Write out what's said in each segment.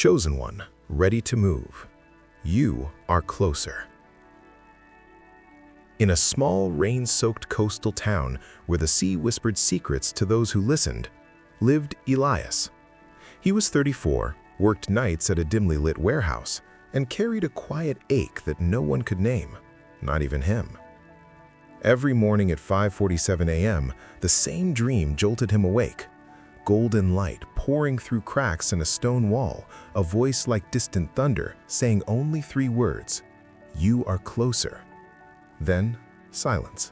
Chosen one, ready to move. You are closer. In a small, rain-soaked coastal town where the sea whispered secrets to those who listened, lived Elias. He was 34, worked nights at a dimly lit warehouse, and carried a quiet ache that no one could name, not even him. Every morning at 5:47 a.m., the same dream jolted him awake. Golden light pouring through cracks in a stone wall, a voice like distant thunder saying only 3 words, "You are closer." Then, silence.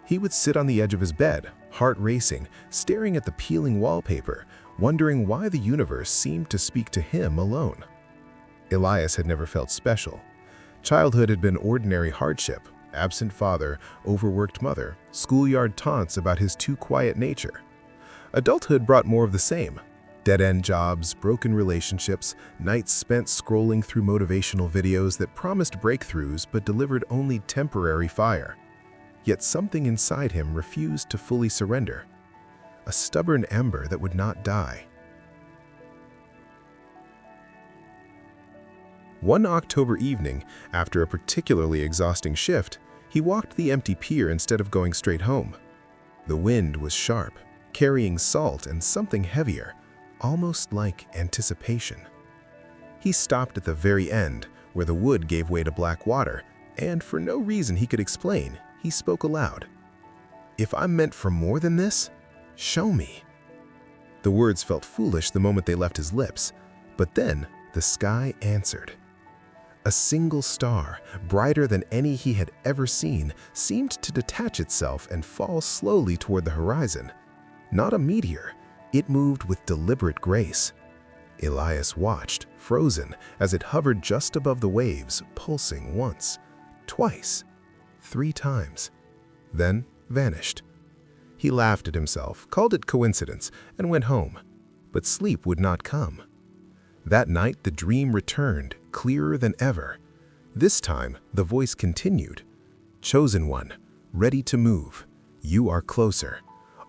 He would sit on the edge of his bed, heart racing, staring at the peeling wallpaper, wondering why the universe seemed to speak to him alone. Elias had never felt special. Childhood had been ordinary hardship, absent father, overworked mother, schoolyard taunts about his too quiet nature. Adulthood brought more of the same. Dead-end jobs, broken relationships, nights spent scrolling through motivational videos that promised breakthroughs but delivered only temporary fire. Yet something inside him refused to fully surrender. A stubborn ember that would not die. One October evening, after a particularly exhausting shift, he walked the empty pier instead of going straight home. The wind was sharp, carrying salt and something heavier, almost like anticipation. He stopped at the very end, where the wood gave way to black water, and for no reason he could explain, he spoke aloud. "If I'm meant for more than this, show me." The words felt foolish the moment they left his lips, but then the sky answered. A single star, brighter than any he had ever seen, seemed to detach itself and fall slowly toward the horizon. Not a meteor, it moved with deliberate grace. Elias watched, frozen, as it hovered just above the waves, pulsing once, twice, 3 times, then vanished. He laughed at himself, called it coincidence, and went home. But sleep would not come. That night the dream returned, clearer than ever. This time the voice continued. "Chosen one, ready to move. You are closer.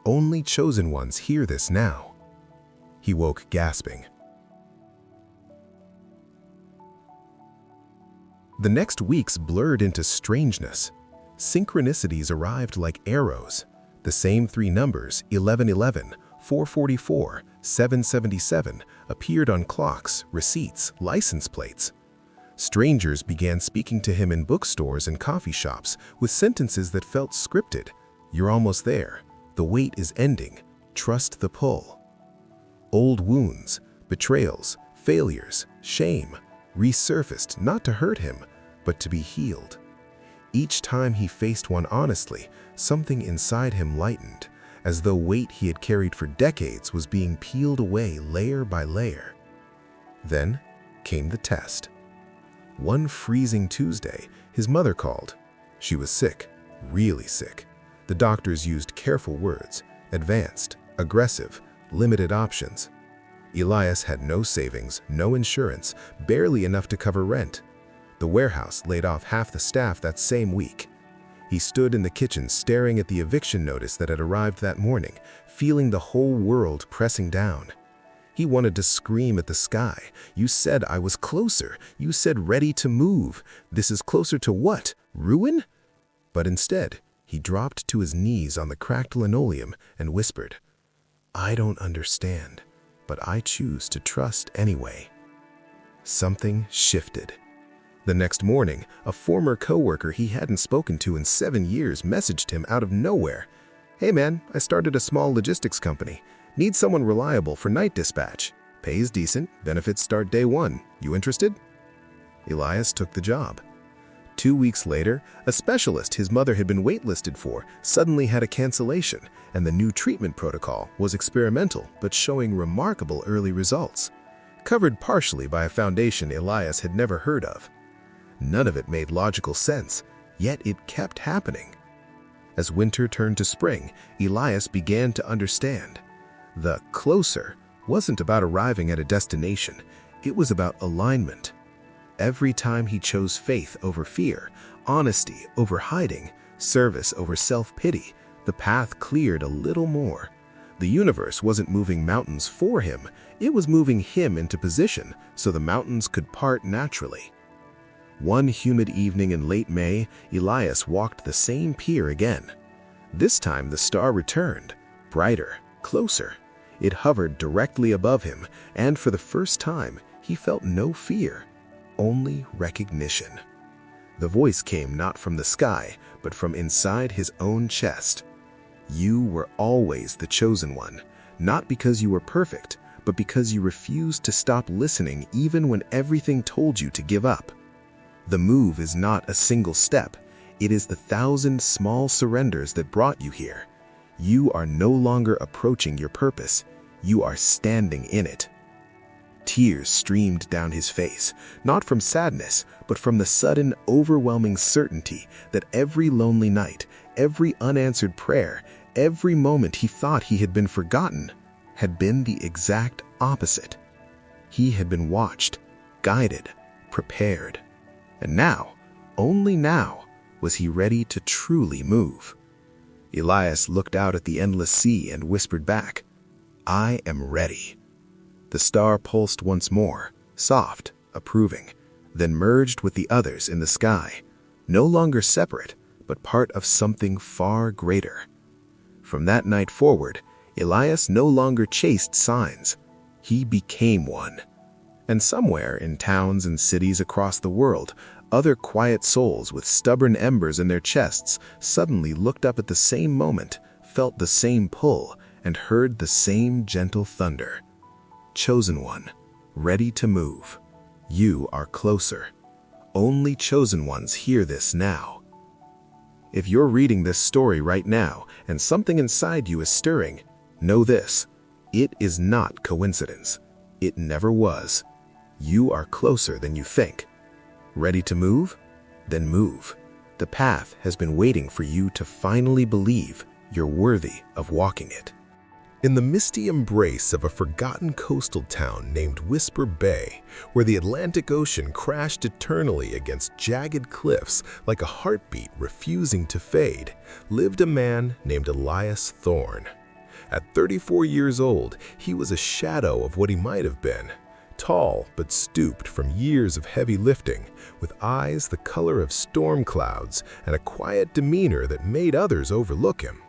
Only chosen ones hear this now." He woke gasping. The next weeks blurred into strangeness. Synchronicities arrived like arrows. The same 3 numbers, 1111, 444, 777, appeared on clocks, receipts, license plates. Strangers began speaking to him in bookstores and coffee shops with sentences that felt scripted. "You're almost there. The wait is ending. Trust the pull." Old wounds, betrayals, failures, shame resurfaced not to hurt him, but to be healed. Each time he faced one honestly, something inside him lightened, as though weight he had carried for decades was being peeled away layer by layer. Then came the test. One freezing Tuesday, his mother called. She was sick, really sick. The doctors used careful words, advanced, aggressive, limited options. Elias had no savings, no insurance, barely enough to cover rent. The warehouse laid off half the staff that same week. He stood in the kitchen staring at the eviction notice that had arrived that morning, feeling the whole world pressing down. He wanted to scream at the sky. "You said I was closer. You said ready to move. This is closer to what? Ruin?" But instead, he dropped to his knees on the cracked linoleum and whispered, "I don't understand, but I choose to trust anyway." Something shifted. The next morning, a former coworker he hadn't spoken to in 7 years messaged him out of nowhere. "Hey man, I started a small logistics company. Need someone reliable for night dispatch. Pays decent, benefits start day 1. You interested?" Elias took the job. 2 weeks later, a specialist his mother had been waitlisted for suddenly had a cancellation, and the new treatment protocol was experimental but showing remarkable early results. Covered partially by a foundation Elias had never heard of. None of it made logical sense, yet it kept happening. As winter turned to spring, Elias began to understand. The closer wasn't about arriving at a destination, it was about alignment. Every time he chose faith over fear, honesty over hiding, service over self-pity, the path cleared a little more. The universe wasn't moving mountains for him, it was moving him into position so the mountains could part naturally. One humid evening in late May, Elias walked the same pier again. This time the star returned, brighter, closer. It hovered directly above him, and for the first time, he felt no fear, only recognition. The voice came not from the sky, but from inside his own chest. You were always the chosen one, not because you were perfect, but because you refused to stop listening even when everything told you to give up. The move is not a single step. It is the 1,000 small surrenders that brought you here. You are no longer approaching your purpose. You are standing in it. Tears streamed down his face, not from sadness, but from the sudden, overwhelming certainty that every lonely night, every unanswered prayer, every moment he thought he had been forgotten, had been the exact opposite. He had been watched, guided, prepared. And now, only now, was he ready to truly move. Elias looked out at the endless sea and whispered back, "I am ready." The star pulsed once more, soft, approving, then merged with the others in the sky, no longer separate, but part of something far greater. From that night forward, Elias no longer chased signs. He became one. And somewhere in towns and cities across the world, other quiet souls with stubborn embers in their chests suddenly looked up at the same moment, felt the same pull, and heard the same gentle thunder. Chosen one, ready to move. You are closer. Only chosen ones hear this now. If you're reading this story right now and something inside you is stirring, know this: it is not coincidence. It never was. You are closer than you think. Ready to move? Then move. The path has been waiting for you to finally believe you're worthy of walking it. In the misty embrace of a forgotten coastal town named Whisper Bay, where the Atlantic Ocean crashed eternally against jagged cliffs like a heartbeat refusing to fade, lived a man named Elias Thorne. At 34 years old, he was a shadow of what he might have been. Tall but stooped from years of heavy lifting, with eyes the color of storm clouds and a quiet demeanor that made others overlook him.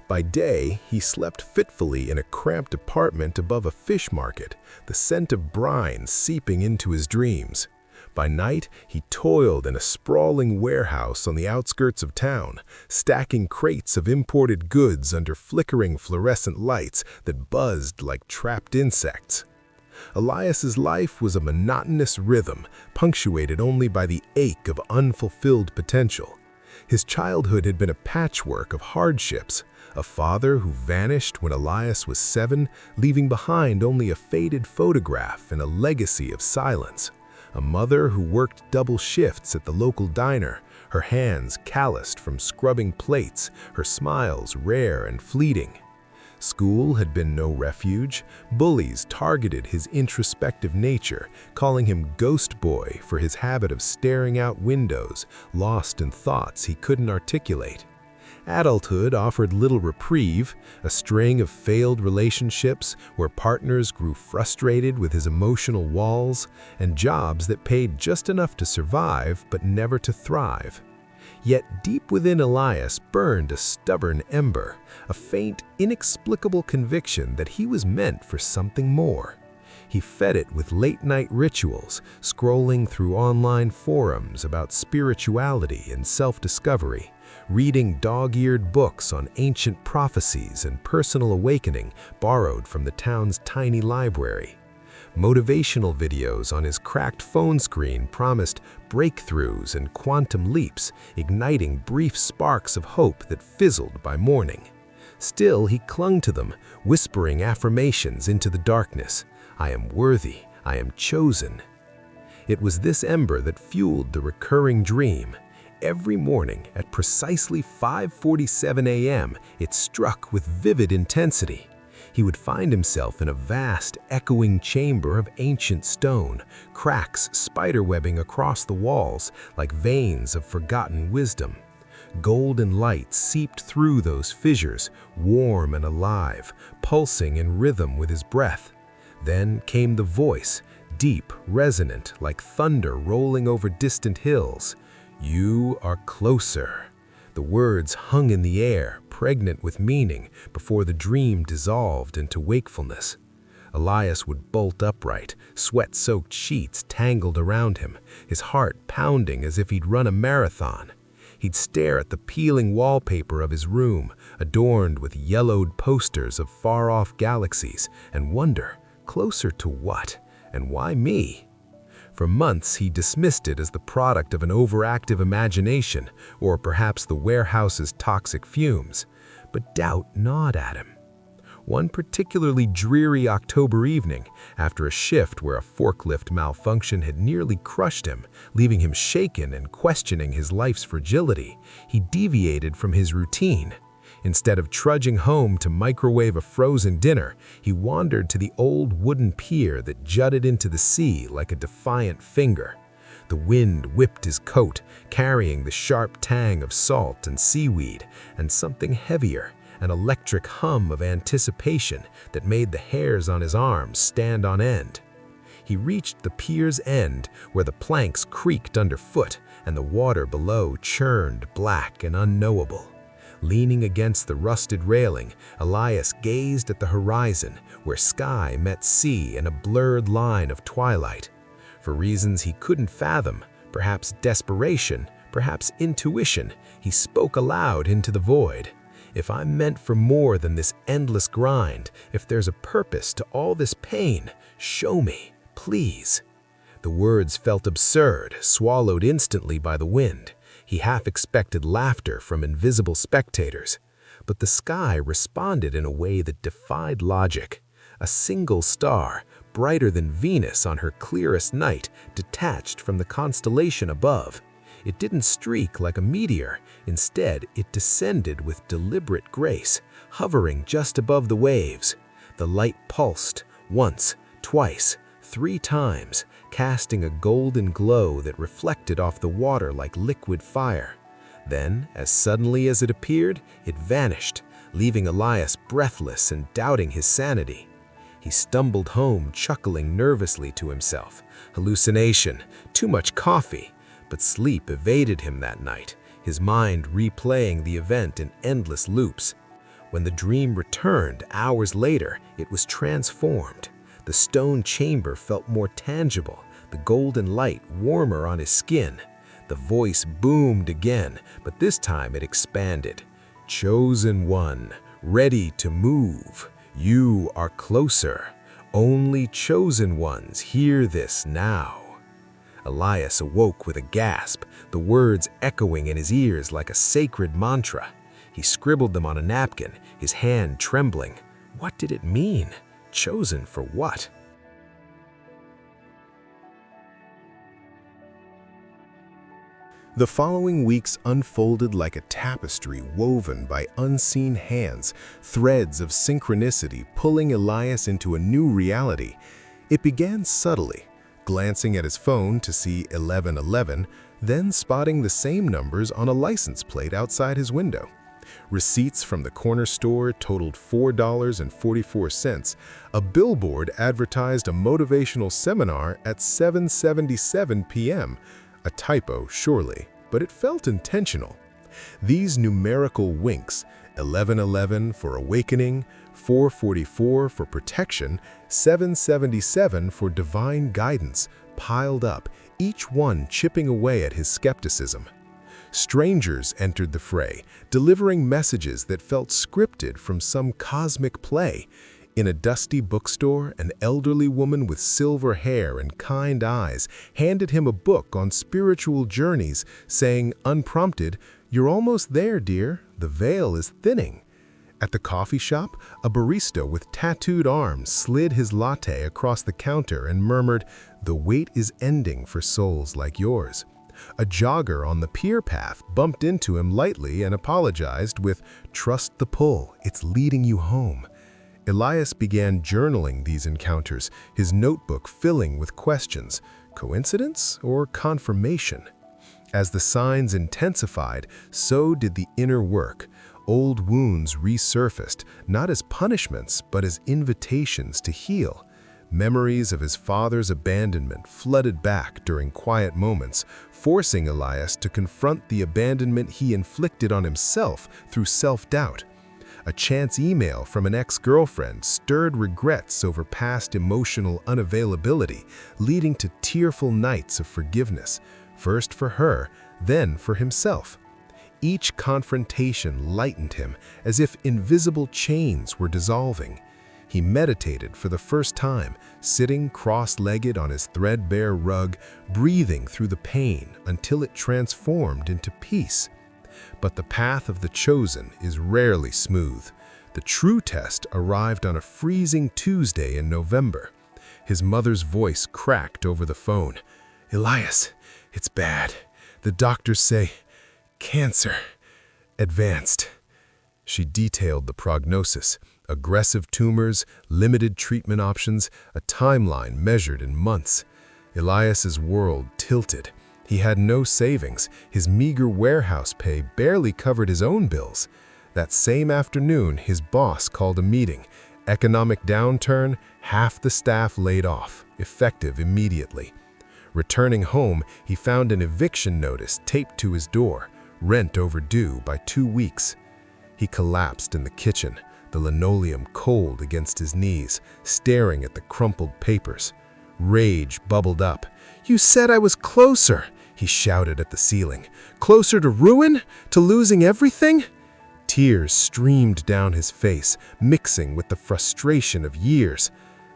By day, he slept fitfully in a cramped apartment above a fish market, the scent of brine seeping into his dreams. By night, he toiled in a sprawling warehouse on the outskirts of town, stacking crates of imported goods under flickering fluorescent lights that buzzed like trapped insects. Elias's life was a monotonous rhythm, punctuated only by the ache of unfulfilled potential. His childhood had been a patchwork of hardships: a father who vanished when Elias was 7, leaving behind only a faded photograph and a legacy of silence; a mother who worked double shifts at the local diner, her hands calloused from scrubbing plates, her smiles rare and fleeting. School had been no refuge. Bullies targeted his introspective nature, calling him Ghost Boy for his habit of staring out windows, lost in thoughts he couldn't articulate. Adulthood offered little reprieve, a string of failed relationships where partners grew frustrated with his emotional walls, and jobs that paid just enough to survive but never to thrive. Yet deep within Elias burned a stubborn ember, a faint, inexplicable conviction that he was meant for something more. He fed it with late-night rituals, scrolling through online forums about spirituality and self-discovery, reading dog-eared books on ancient prophecies and personal awakening borrowed from the town's tiny library. Motivational videos on his cracked phone screen promised breakthroughs and quantum leaps, igniting brief sparks of hope that fizzled by morning. Still, he clung to them, whispering affirmations into the darkness. "I am worthy. I am chosen." It was this ember that fueled the recurring dream. Every morning at precisely 5:47 a.m., it struck with vivid intensity. He would find himself in a vast, echoing chamber of ancient stone, cracks spiderwebbing across the walls like veins of forgotten wisdom. Golden light seeped through those fissures, warm and alive, pulsing in rhythm with his breath. Then came the voice, deep, resonant, like thunder rolling over distant hills. "You are closer." The words hung in the air, pregnant with meaning, before the dream dissolved into wakefulness. Elias would bolt upright, sweat-soaked sheets tangled around him, his heart pounding as if he'd run a marathon. He'd stare at the peeling wallpaper of his room, adorned with yellowed posters of far-off galaxies, and wonder, closer to what, and why me? For months, he dismissed it as the product of an overactive imagination, or perhaps the warehouse's toxic fumes. But doubt gnawed at him. One particularly dreary October evening, after a shift where a forklift malfunction had nearly crushed him, leaving him shaken and questioning his life's fragility, he deviated from his routine. Instead of trudging home to microwave a frozen dinner, he wandered to the old wooden pier that jutted into the sea like a defiant finger. The wind whipped his coat, carrying the sharp tang of salt and seaweed, and something heavier, an electric hum of anticipation that made the hairs on his arms stand on end. He reached the pier's end, where the planks creaked underfoot and the water below churned black and unknowable. Leaning against the rusted railing, Elias gazed at the horizon, where sky met sea in a blurred line of twilight. For reasons he couldn't fathom, perhaps desperation, perhaps intuition, he spoke aloud into the void. "If I'm meant for more than this endless grind, if there's a purpose to all this pain, show me, please." The words felt absurd, swallowed instantly by the wind. He half expected laughter from invisible spectators. But the sky responded in a way that defied logic. A single star, brighter than Venus on her clearest night, detached from the constellation above. It didn't streak like a meteor. Instead, it descended with deliberate grace, hovering just above the waves. The light pulsed, once, twice, 3 times, casting a golden glow that reflected off the water like liquid fire. Then, as suddenly as it appeared, it vanished, leaving Elias breathless and doubting his sanity. He stumbled home, chuckling nervously to himself. Hallucination, too much coffee. But sleep evaded him that night, his mind replaying the event in endless loops. When the dream returned hours later, it was transformed. The stone chamber felt more tangible, the golden light warmer on his skin. The voice boomed again, but this time it expanded. "Chosen one, ready to move. You are closer. Only chosen ones hear this now." Elias awoke with a gasp, the words echoing in his ears like a sacred mantra. He scribbled them on a napkin, his hand trembling. What did it mean? Chosen for what? The following weeks unfolded like a tapestry woven by unseen hands, threads of synchronicity pulling Elias into a new reality. It began subtly, glancing at his phone to see 1111, then spotting the same numbers on a license plate outside his window. Receipts from the corner store totaled $4.44. A billboard advertised a motivational seminar at 7:77 p.m. A typo, surely, but it felt intentional. These numerical winks, 1111 for awakening, 444 for protection, 777 for divine guidance, piled up, each one chipping away at his skepticism. Strangers entered the fray, delivering messages that felt scripted from some cosmic play. In a dusty bookstore, an elderly woman with silver hair and kind eyes handed him a book on spiritual journeys, saying, unprompted, "You're almost there, dear. The veil is thinning." At the coffee shop, a barista with tattooed arms slid his latte across the counter and murmured, "The wait is ending for souls like yours." A jogger on the pier path bumped into him lightly and apologized with, "Trust the pull, it's leading you home." Elias began journaling these encounters, his notebook filling with questions. Coincidence or confirmation? As the signs intensified, so did the inner work. Old wounds resurfaced, not as punishments, but as invitations to heal. Memories of his father's abandonment flooded back during quiet moments, forcing Elias to confront the abandonment he inflicted on himself through self-doubt. A chance email from an ex-girlfriend stirred regrets over past emotional unavailability, leading to tearful nights of forgiveness, first for her, then for himself. Each confrontation lightened him as if invisible chains were dissolving. He meditated for the first time, sitting cross-legged on his threadbare rug, breathing through the pain until it transformed into peace. But the path of the chosen is rarely smooth. The true test arrived on a freezing Tuesday in November. His mother's voice cracked over the phone. "Elias, it's bad. The doctors say cancer. Advanced." She detailed the prognosis: aggressive tumors, limited treatment options, a timeline measured in months. Elias's world tilted. He had no savings. His meager warehouse pay barely covered his own bills. That same afternoon, his boss called a meeting. Economic downturn, half the staff laid off, effective immediately. Returning home, he found an eviction notice taped to his door, rent overdue by 2 weeks. He collapsed in the kitchen, the linoleum cold against his knees, staring at the crumpled papers. Rage bubbled up. "You said I was closer," he shouted at the ceiling. "Closer to ruin? To losing everything?" Tears streamed down his face, mixing with the frustration of years.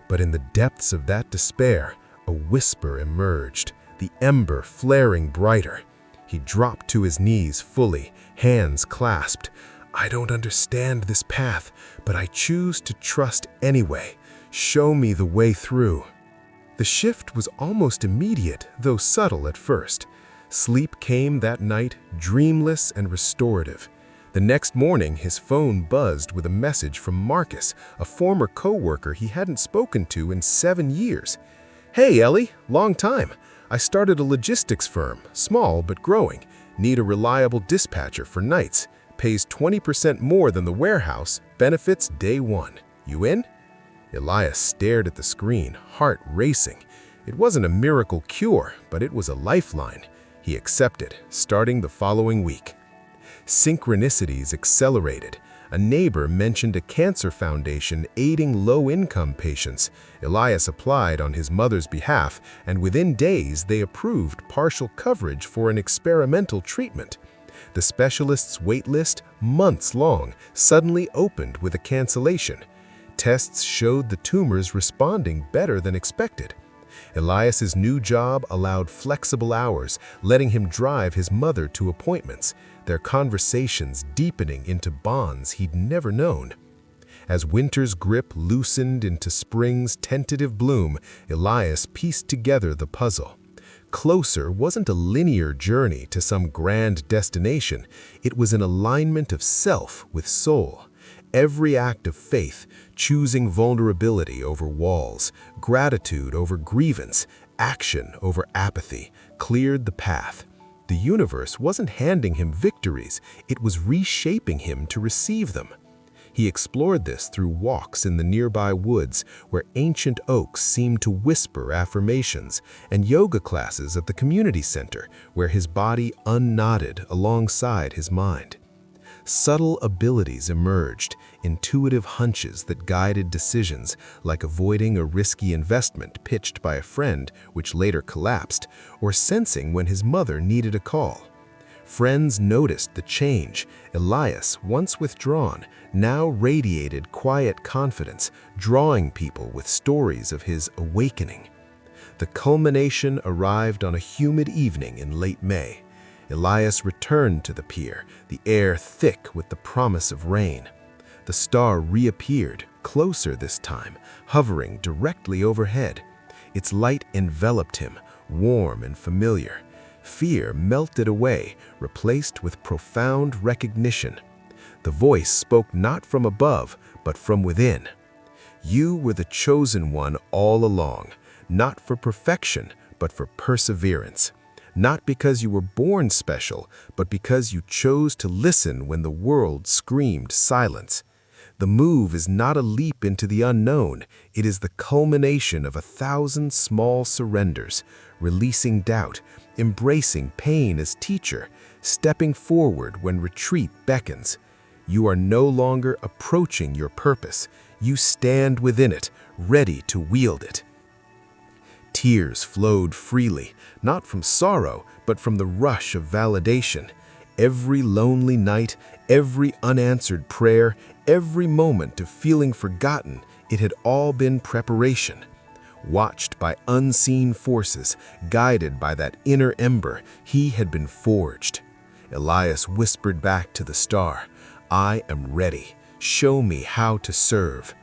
But in the depths of that despair, a whisper emerged, the ember flaring brighter. He dropped to his knees fully, hands clasped. "I don't understand this path, but I choose to trust anyway. Show me the way through." The shift was almost immediate, though subtle at first. Sleep came that night, dreamless and restorative. The next morning, his phone buzzed with a message from Marcus, a former co-worker he hadn't spoken to in 7 years. "Hey, Ellie, long time. I started a logistics firm, small but growing. Need a reliable dispatcher for nights. Pays 20% more than the warehouse, benefits day 1. You in?" Elias stared at the screen, heart racing. It wasn't a miracle cure, but it was a lifeline. He accepted, starting the following week. Synchronicities accelerated. A neighbor mentioned a cancer foundation aiding low-income patients. Elias applied on his mother's behalf, and within days they approved partial coverage for an experimental treatment. The specialist's waitlist, months long, suddenly opened with a cancellation. Tests showed the tumors responding better than expected. Elias's new job allowed flexible hours, letting him drive his mother to appointments, their conversations deepening into bonds he'd never known. As winter's grip loosened into spring's tentative bloom, Elias pieced together the puzzle. Closer wasn't a linear journey to some grand destination. It was an alignment of self with soul. Every act of faith, choosing vulnerability over walls, gratitude over grievance, action over apathy, cleared the path. The universe wasn't handing him victories, it was reshaping him to receive them. He explored this through walks in the nearby woods where ancient oaks seemed to whisper affirmations, and yoga classes at the community center where his body unknotted alongside his mind. Subtle abilities emerged, intuitive hunches that guided decisions, like avoiding a risky investment pitched by a friend which later collapsed, or sensing when his mother needed a call. Friends noticed the change. Elias, once withdrawn, now radiated quiet confidence, drawing people with stories of his awakening. The culmination arrived on a humid evening in late May. Elias returned to the pier, the air thick with the promise of rain. The star reappeared, closer this time, hovering directly overhead. Its light enveloped him, warm and familiar. Fear melted away, replaced with profound recognition. The voice spoke not from above, but from within. "You were the chosen one all along, not for perfection, but for perseverance. not because you were born special, but because you chose to listen when the world screamed silence. The move is not a leap into the unknown, it is the culmination of 1,000 small surrenders, releasing doubt, embracing pain as teacher, stepping forward when retreat beckons. You are no longer approaching your purpose, you stand within it, ready to wield it. Tears flowed freely, not from sorrow, but from the rush of validation. Every lonely night, every unanswered prayer, every moment of feeling forgotten, it had all been preparation. Watched by unseen forces, guided by that inner ember, he had been forged. Elias whispered back to the star, "I am ready. Show me how to serve."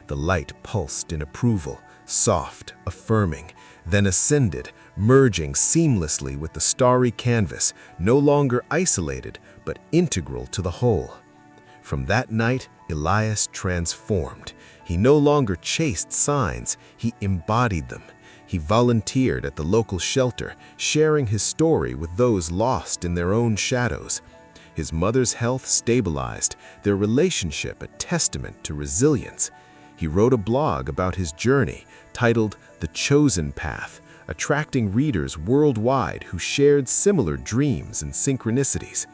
The light pulsed in approval, soft, affirming, then ascended, merging seamlessly with the starry canvas, no longer isolated, but integral to the whole. From that night, Elias transformed. He no longer chased signs, he embodied them. He volunteered at the local shelter, sharing his story with those lost in their own shadows. His mother's health stabilized, their relationship a testament to resilience. He wrote a blog about his journey, titled The Chosen Path, attracting readers worldwide who shared similar dreams and synchronicities.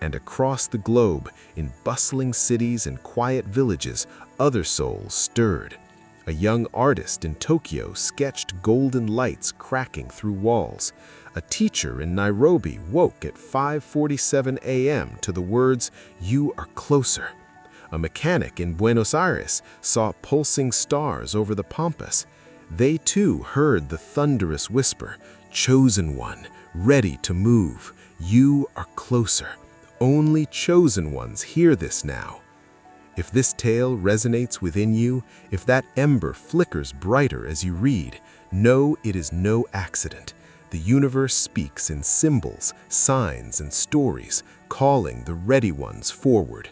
And across the globe, in bustling cities and quiet villages, other souls stirred. A young artist in Tokyo sketched golden lights cracking through walls. A teacher in Nairobi woke at 5:47 a.m. to the words, "You are closer." A mechanic in Buenos Aires saw pulsing stars over the pampas. They too heard the thunderous whisper, "Chosen one, ready to move. You are closer." Only chosen ones hear this now. If this tale resonates within you, if that ember flickers brighter as you read, know it is no accident. The universe speaks in symbols, signs, and stories, calling the ready ones forward.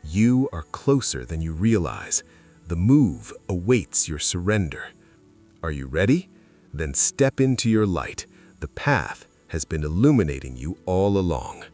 You are closer than you realize. The move awaits your surrender. Are you ready? Then step into your light. The path has been illuminating you all along.